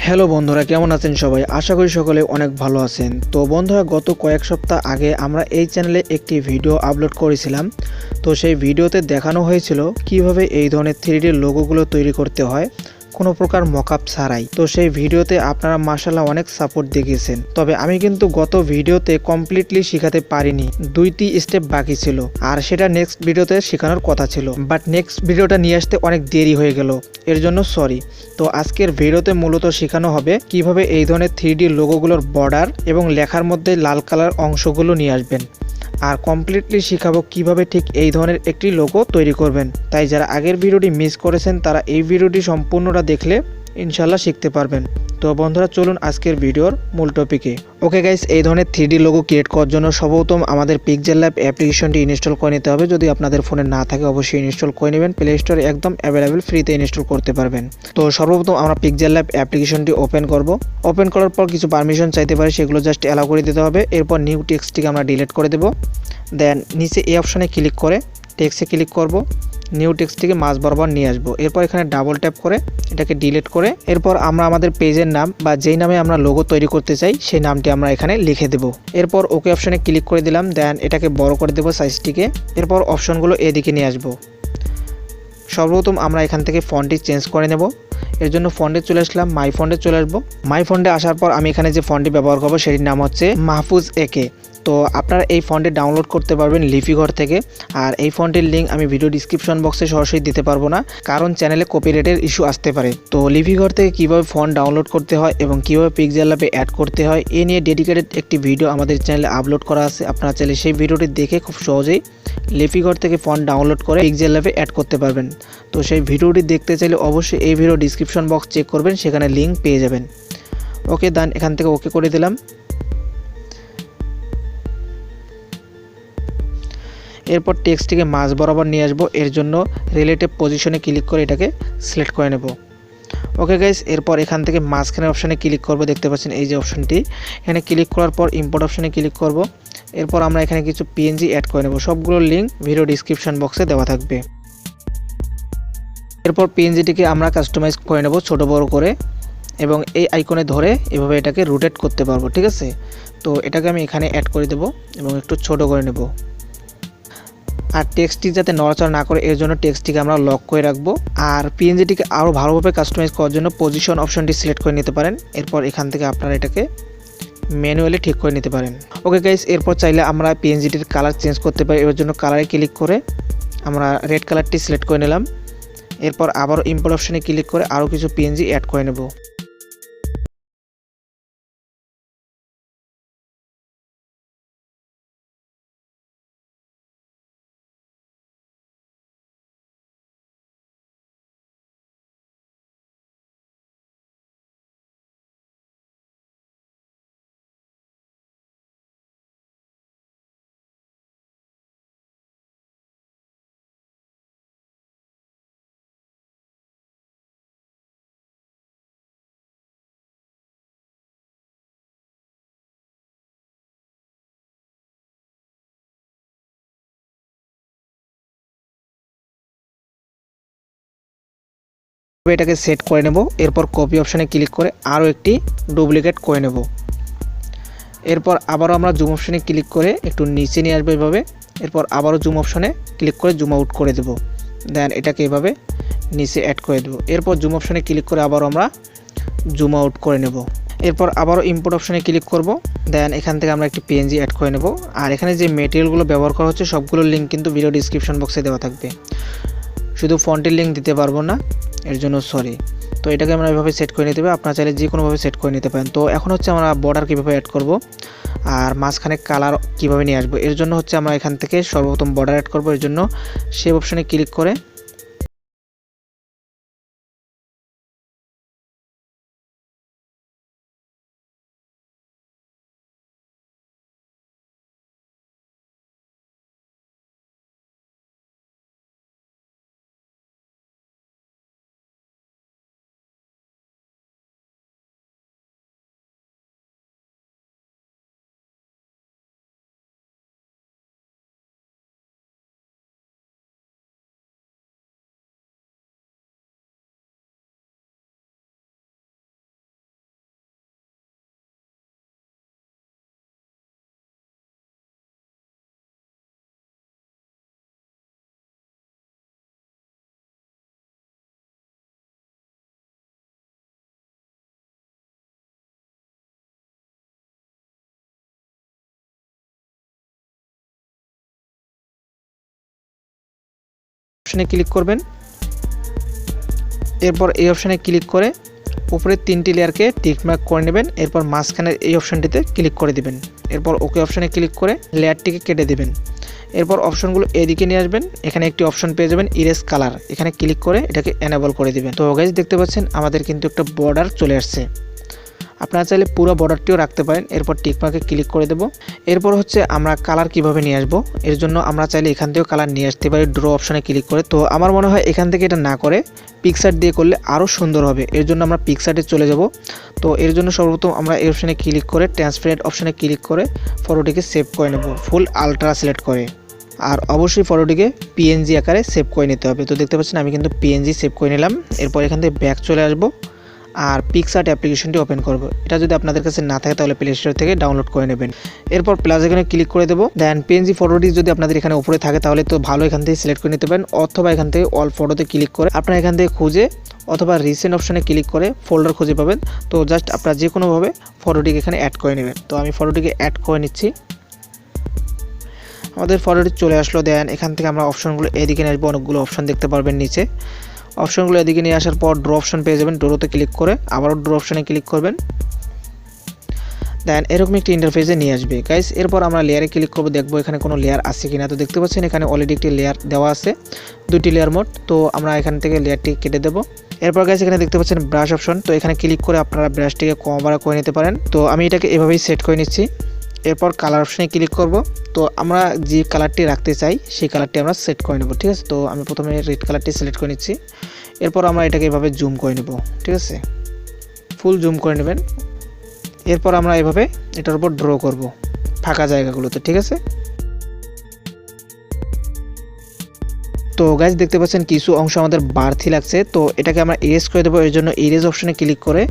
Hello বন্ধুরা, কেমন আছেন সবাই? আশা করি সকলে অনেক ভালো আছেন। তো বন্ধুরা, গত কয়েক সপ্তাহ আগে আমরা এই চ্যানেলে একটি ভিডিও আপলোড করেছিলাম। তো সেই ভিডিওতে দেখানো হয়েছিল কিভাবে এই ধরনের 3D লোগোগুলো তৈরি করতে হয় কোনো প্রকার মকআপ ছাড়াই। তো সেই ভিডিওতে আপনারা মাশাআল্লাহ অনেক সাপোর্ট দেখিয়েছেন। তবে আমি কিন্তু গত ভিডিওতে কমপ্লিটলি শেখাতে পারিনি, 2টি স্টেপ বাকি ছিল, আর সেটা নেক্সট ভিডিওতে শেখানোর কথা ছিল, বাট নেক্সট ভিডিওটা নিয়ে আসতে অনেক দেরি হয়ে গেল, এর জন্য সরি। তো আজকের ভিডিওতে মূলত শেখানো হবে কিভাবে এই ধরনের 3D লোগোগুলোর বর্ডার এবং লেখার মধ্যে লাল কালার অংশগুলো নিয়ে আসবেন, আর কমপ্লিটলি শেখাবো কিভাবে ঠিক এই ধরনের একটি লোগো তৈরি করবেন। তাই যারা আগের ভিডিওটি মিস করেছেন তারা এই ভিডিওটি সম্পূর্ণটা দেখলে ইনশাল্লাহ শিখতে পারবেন। তো বন্ধুরা, চলুন আজকের ভিডিওর মূল টপিকে। ওকে গাইস, এই ধরনের 3D লোগো ক্রিয়েট করার জন্য সর্বপ্রথম আমাদের পিক্সেল ল্যাব অ্যাপ্লিকেশনটি ইনস্টল করে নিতে হবে। যদি আপনাদের ফোনে না থাকে অবশ্যই ইনস্টল করে নেবেন, প্লে স্টোরে একদম অ্যাভেলেবেল ফ্রিতে ইনস্টল করতে পারবেন। তো সর্বপ্রথম আমরা পিক্সেল ল্যাব অ্যাপ্লিকেশনটি ওপেন করব। ওপেন করার পর কিছু পারমিশন চাইতে পারে, সেগুলো জাস্ট অ্যালাউ করে দিতে হবে। এরপর নিউ টেক্সটটিকে আমরা ডিলিট করে দেব। দেন নিচে এই অপশানে ক্লিক করে টেক্সটে ক্লিক করব, নিউ টেক্সটটিকে মাঝ বরাবর নিয়ে আসবো। এরপর এখানে ডাবল ট্যাপ করে এটাকে ডিলিট করে এরপর আমরা আমাদের পেজের নাম বা যেই নামে আমরা লোগো তৈরি করতে চাই সেই নামটি আমরা এখানে লিখে দেব। এরপর ওকে অপশানে ক্লিক করে দিলাম। দেন এটাকে বড় করে দেবো সাইজটিকে। এরপর অপশনগুলো এদিকে নিয়ে আসবো। সর্বপ্রথম আমরা এখান থেকে ফন্টটি চেঞ্জ করে নেব। এর জন্য ফন্টে চলে আসলাম, মাই ফন্টে চলে আসবো। মাই ফন্টে আসার পর আমি এখানে যে ফন্টটি ব্যবহার করবো সেটির নাম হচ্ছে মাহফুজ একে। তো আপনারা এই ফন্টটি ডাউনলোড করতে পারবেন লিপিঘর থেকে, আর এই ফন্টের লিঙ্ক আমি ভিডিও ডিসক্রিপশন বক্সে সরাসরি দিতে পারবো না, কারণ চ্যানেলে কপিরাইটের ইস্যু আসতে পারে। তো লিপিঘর থেকে কীভাবে ফন্ট ডাউনলোড করতে হয় এবং কীভাবে পিক্সেল ল্যাবে অ্যাড করতে হয় এ নিয়ে ডেডিকেটেড একটি ভিডিও আমাদের চ্যানেলে আপলোড করা আছে। আপনারা চাইলে সেই ভিডিওটি দেখে খুব সহজেই লিপিঘর থেকে ফন্ট ডাউনলোড করে পিক্সেল ল্যাবে অ্যাড করতে পারবেন। তো সেই ভিডিওটি দেখতে চাইলে অবশ্যই এই ভিডিও ডিসক্রিপশন বক্স চেক করবেন, সেখানে লিঙ্ক পেয়ে যাবেন। ওকে, দেন এখান থেকে ওকে করে দিলাম। এরপর টেক্সটটিকে মাঝ বরাবর নিয়ে আসবো। এর জন্য রিলেটিভ পজিশনে ক্লিক করে এটাকে সিলেক্ট করে নেব। ওকে গাইস, এরপর এখান থেকে মাঝখানের অপশানে ক্লিক করব। দেখতে পাচ্ছেন এই যে অপশানটি, এখানে ক্লিক করার পর ইম্পোর্ট অপশানে ক্লিক করব। এরপর আমরা এখানে কিছু পিএনজি অ্যাড করে নেব। সবগুলোর লিঙ্ক ভিডিও ডিসক্রিপশন বক্সে দেওয়া থাকবে। এরপর পিএনজিটিকে আমরা কাস্টমাইজ করে নেব ছোট বড় করে, এবং এই আইকনে ধরে এভাবে এটাকে রোটেট করতে পারবো। ঠিক আছে, তো এটাকে আমি এখানে অ্যাড করে দেব এবং একটু ছোট করে নেব। আর টেক্সটটি যাতে নড়াচড়া না করে এর জন্য টেক্সটটিকে আমরা লক করে রাখবো। আর পিএনজিটিকে আরও ভালোভাবে কাস্টমাইজ করার জন্য পজিশন অপশনটি সিলেক্ট করে নিতে পারেন। এরপর এখান থেকে আপনারা এটাকে ম্যানুয়ালি ঠিক করে নিতে পারেন। ওকে গাইস, এরপর চাইলে আমরা পিএনজিটির কালার চেঞ্জ করতে পারি। এর জন্য কালারে ক্লিক করে আমরা রেড কালারটি সিলেক্ট করে নিলাম। এরপর আবারও ইম্পোর্ট অপশনে ক্লিক করে আরও কিছু পিএনজি অ্যাড করে নেব। এটাকে সেট করে নেব। এরপর কপি অপশানে ক্লিক করে আরও একটি ডুপ্লিকেট করে নেব। এরপর আবারও আমরা জুম অপশানে ক্লিক করে একটু নিচে নিয়ে আসবো এভাবে। এরপর আবারও জুম অপশানে ক্লিক করে জুম আউট করে দেব। দেন এটাকে এভাবে নিচে অ্যাড করে দেব। এরপর জুম অপশানে ক্লিক করে আবারও আমরা জুম আউট করে নেব। এরপর আবারও ইম্পোর্ট অপশানে ক্লিক করব। দেন এখান থেকে আমরা একটি পিএনজি অ্যাড করে নেব। আর এখানে যে মেটেরিয়ালগুলো ব্যবহার করা হচ্ছে সবগুলোর লিঙ্ক কিন্তু ভিডিও ডিসক্রিপশন বক্সে দেওয়া থাকবে, শুধু ফন্টের লিঙ্ক দিতে পারবো না, এর জন্য সরি। তো এটাকে আমরা এভাবে সেট করে নিতে হবে, আপনারা চাইলে যে কোনোভাবে সেট করে নিতে পারেন। তো এখন হচ্ছে আমরা বর্ডার কীভাবে অ্যাড করব আর মাঝখানে কালার কীভাবে নিয়ে আসবো, এর জন্য হচ্ছে আমরা এখান থেকে সর্বপ্রথম বর্ডার অ্যাড করব। এর জন্য সেভ অপশানে ক্লিক করে অপশানে ক্লিক করবেন। এরপর এই অপশানে ক্লিক করে উপরের 3টি লেয়ারকে টিকমার্ক করে নেবেন। এরপর মাঝখানের এই অপশানটিতে ক্লিক করে দিবেন। এরপর ওকে অপশানে ক্লিক করে লেয়ারটিকে কেটে দিবেন। এরপর অপশনগুলো এদিকে নিয়ে আসবেন। এখানে একটি অপশন পেয়ে যাবেন ইরেজ কালার, এখানে ক্লিক করে এটাকে এনেবল করে দিবেন। তো গাইস দেখতে পাচ্ছেন আমাদের কিন্তু একটা বর্ডার চলে আসছে। আপনারা চাইলে পুরো বর্ডারটিও রাখতে পারেন। এরপর টিকমার্কে ক্লিক করে দেব। এরপর হচ্ছে আমরা কালার কিভাবে নিয়ে আসবো, এর জন্য আমরা চাইলে এখান থেকেও কালার নিয়ে আসতে পারি ড্র অপশনে ক্লিক করে। তো আমার মনে হয় এখান থেকে এটা না করে পিকচার দিয়ে করলে আরও সুন্দর হবে। এর জন্য আমরা পিকচারে চলে যাব। তো এর জন্য সর্বপ্রথম আমরা এই অপশনে ক্লিক করে ট্রান্সপারেন্ট অপশনে ক্লিক করে ফটোটিকে সেভ করে নেব ফুল আলট্রা সিলেক্ট করে। আর অবশ্যই ফটোটিকে পিএনজি আকারে সেভ করে নিতে হবে। তো দেখতে পাচ্ছেন আমি কিন্তু পিএনজি সেভ করে নিলাম। এরপর এখান থেকে ব্যাক চলে আসব আর পিকসার্ট অ্যাপ্লিকেশনটি ওপেন করব। এটা যদি আপনাদের কাছে না থাকে তাহলে প্লে স্টোর থেকে ডাউনলোড করে নেবেন। এরপর প্লাস এখানে ক্লিক করে দেবো। দেন পিএনজি ফটোটি যদি আপনাদের এখানে উপরে থাকে তাহলে তো ভালো, এখান থেকে সিলেক্ট করে নিতে পারেন, অথবা এখান থেকে অল ফটোতে ক্লিক করে আপনারা এখান থেকে খুঁজে অথবা রিসেন্ট অপশনে ক্লিক করে ফোল্ডার খুঁজে পাবেন। তো জাস্ট আপনারা যে কোনোভাবে ফটোটিকে এখানে অ্যাড করে নেবেন। তো আমি ফটোটিকে অ্যাড করে নিচ্ছি। আমাদের ফটোটি চলে আসলো। দেন এখান থেকে আমরা অপশনগুলো এদিকে নিয়ে আসবো। অনেকগুলো অপশন দেখতে পারবেন নিচে। অপশনগুলো এদিকে নিয়ে আসার পর ড্র অপশন পেয়ে যাবেন। ড্রোতে ক্লিক করে আবারও ড্র অপশনে ক্লিক করবেন। দেন এরকম একটি ইন্টারফেসে নিয়ে আসবে গাইস। এরপর আমরা লেয়ারে ক্লিক করবো, দেখবো এখানে কোনো লেয়ার আছে কিনা। তো দেখতে পাচ্ছেন এখানে অলরেডি একটি লেয়ার দেওয়া আছে, 2টি লেয়ার মোট। তো আমরা এখান থেকে লেয়ারটি কেটে দেবো। এরপর গাইস এখানে দেখতে পাচ্ছেন ব্রাশ অপশন। তো এখানে ক্লিক করে আপনারা ব্রাশটিকে কম বাড়া করে নিতে পারেন। তো আমি এটাকে এভাবেই সেট করে নিচ্ছি। এরপর কালার অপশনে ক্লিক করব। তো আমরা যে কালারটি রাখতে চাই সেই কালারটি আমরা সেট করে নেব, ঠিক আছে। তো আমি প্রথমে রেড কালারটি সিলেক্ট করে নিচ্ছি। এরপর আমরা এটাকে এভাবে জুম করে নেব, ঠিক আছে, ফুল জুম করে নেবেন। এরপর আমরা এভাবে এটার উপর ড্র করব ফাঁকা জায়গাগুলোতে, ঠিক আছে। তো গাইস দেখতে পাচ্ছেন কিছু অংশ আমাদের বাড়তি লাগছে। তো এটাকে আমরা ইরেজ করে দেবো। এর জন্য ইরেজ অপশনে ক্লিক করে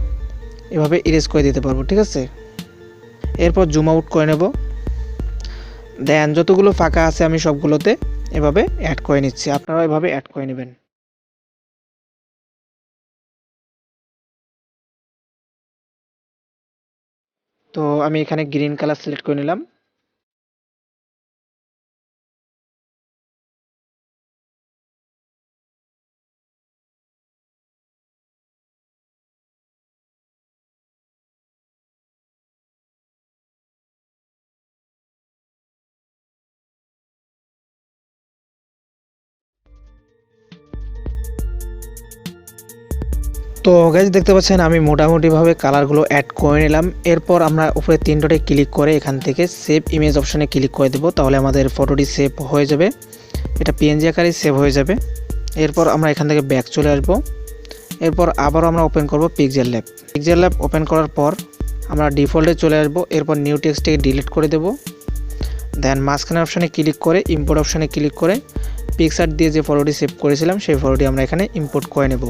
এভাবে ইরেজ করে দিতে পারবো, ঠিক আছে। এরপর জুম আউট করে নেব। দেন যতগুলো ফাঁকা আছে আমি সবগুলোতে এভাবে অ্যাড করে নিচ্ছি। আপনারা এভাবে অ্যাড করে নেবেন। তো আমি এখানে গ্রিন কালার সিলেক্ট করে নিলাম। তো গাইজ দেখতে পাচ্ছেন আমি মোটামুটিভাবে কালারগুলো অ্যাড করে নিলাম। এরপর আমরা উপরে 3 ডটে ক্লিক করে এখান থেকে সেভ ইমেজ অপশনে ক্লিক করে দেবো। তাহলে আমাদের ফটোটি সেভ হয়ে যাবে, এটা পিএনজি আকারে সেভ হয়ে যাবে। এরপর আমরা এখান থেকে ব্যাক চলে আসব। এরপর আবারও আমরা ওপেন করব pixel lab. Pixel lab open করার পর আমরা ডিফল্টে চলে আসব। এরপর নিউ টেক্সটটিকে ডিলিট করে দেব। দেন মাঝখানে অপশানে ক্লিক করে ইম্পোর্ট অপশানে ক্লিক করে পিকচার দিয়ে যে ফটোটি সেভ করেছিলাম সেই ফটোটি আমরা এখানে ইম্পোর্ট করে নেব।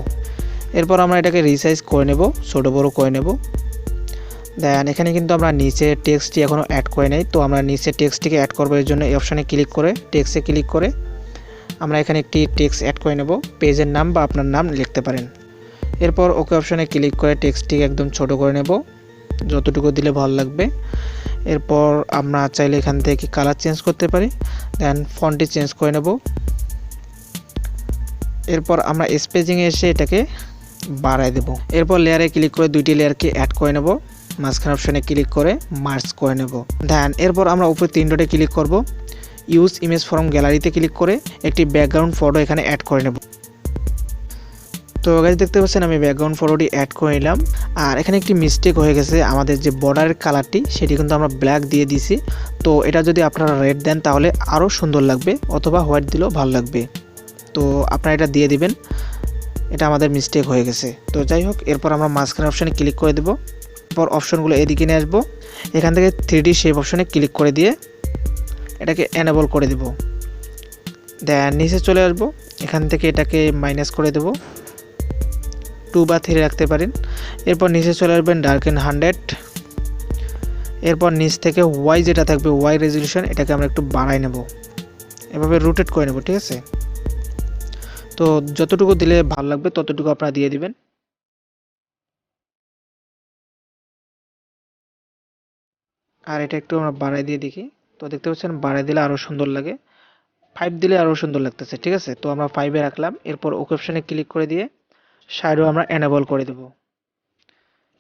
এরপর আমরা এটাকে রিসাইজ করে নেব, ছোটো বড়ো করে নেব। দেন এখানে কিন্তু আমরা নিচে টেক্সটটি এখনও অ্যাড করে নেই। তো আমরা নিচে টেক্সটটিকে অ্যাড করবো। এর জন্য এই অপশানে ক্লিক করে টেক্সটে ক্লিক করে আমরা এখানে একটি টেক্সট অ্যাড করে নেব। পেজের নাম বা আপনার নাম লিখতে পারেন। এরপর ওকে অপশানে ক্লিক করে টেক্সটটিকে একদম ছোট করে নেব, যতটুকু দিলে ভালো লাগবে। এরপর আমরা চাইলে এখান থেকে কালার চেঞ্জ করতে পারি। দেন ফন্টটি চেঞ্জ করে নেব। এরপর আমরা স্পেসিংয়ে এসে এটাকে বাড়ায় দেব। এরপর লেয়ারে ক্লিক করে 2টি লেয়ারকে অ্যাড করে নেব। মাঝখানে অপশানে ক্লিক করে মার্জ করে নেব। দেন এরপর আমরা উপরে 3 ডটে ক্লিক করব। ইউজ ইমেজ ফ্রম গ্যালারিতে ক্লিক করে একটি ব্যাকগ্রাউন্ড ফটো এখানে অ্যাড করে নেব। তো গাইস দেখতে পাচ্ছেন আমি ব্যাকগ্রাউন্ড ফটোটি অ্যাড করে নিলাম। আর এখানে একটি মিস্টেক হয়ে গেছে, আমাদের যে বর্ডারের কালারটি সেটি কিন্তু আমরা ব্ল্যাক দিয়ে দিছি। তো এটা যদি আপনারা রেড দেন তাহলে আরও সুন্দর লাগবে, অথবা হোয়াইট দিলেও ভালো লাগবে। তো আপনারা এটা দিয়ে দিবেন, এটা আমাদের মিস্টেক হয়ে গেছে। তো যাই হোক, এরপর আমরা মাঝখানে অপশানে ক্লিক করে দেবো। এরপর অপশনগুলো এদিকে নিয়ে আসবো। এখান থেকে 3D শেপ অপশানে ক্লিক করে দিয়ে এটাকে এনেবল করে দেব। দেন নিচে চলে আসবো। এখান থেকে এটাকে মাইনাস করে দেব, 2 বা 3 রাখতে পারেন। এরপর নিচে চলে আসবেন ডার্কেন 100। এরপর নিচ থেকে ওয়াই যেটা থাকবে ওয়াই রেজলিউশন, এটাকে আমরা একটু বাড়াই নেব, এভাবে রোটেট করে নেব, ঠিক আছে। তো যতটুকু দিলে ভালো লাগবে ততটুকু আপনারা দিয়ে দিবেন। আর এটা একটু আমরা বাড়াই দিয়ে দেখি। তো দেখতে পাচ্ছেন বাড়াই দিলে আরও সুন্দর লাগে। 5 দিলে আরও সুন্দর লাগতেছে, ঠিক আছে? তো আমরা 5-এ রাখলাম। এরপর ওকে অপশানে ক্লিক করে দিয়ে শ্যাডো আমরা এনেবল করে দেব।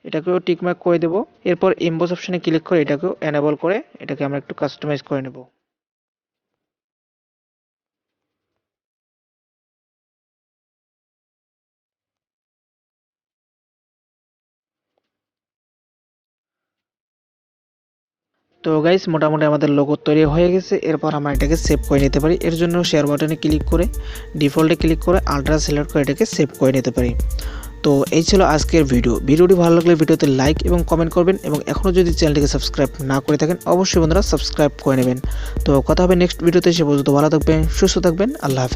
এটাকেও টিকমার্ক করে দেব। এরপর এমবস অপশানে ক্লিক করে এটাকেও এনেবল করে এটাকে আমরা একটু কাস্টমাইজ করে নেব। তো গাইস মোটামুটি আমাদের লোগো তৈরি হয়ে গেছে। এরপর আমরা এটাকে সেভ করে নিতে পারি। এর জন্য শেয়ার বাটনে ক্লিক করে ডিফল্টে ক্লিক করে আলট্রা সিলেক্ট করে এটাকে সেভ করে নিতে পারি। তো এই ছিল আজকের ভিডিওটি ভালো লাগলে ভিডিওতে লাইক এবং কমেন্ট করবেন এবং এখনও যদি চ্যানেলটিকে সাবস্ক্রাইব না করে থাকেন অবশ্যই বন্ধুরা সাবস্ক্রাইব করে নেবেন। তো কথা হবে নেক্সট ভিডিওতে, সে পর্যন্ত ভালো থাকবেন, সুস্থ থাকবেন, আল্লাহ হাফেজ।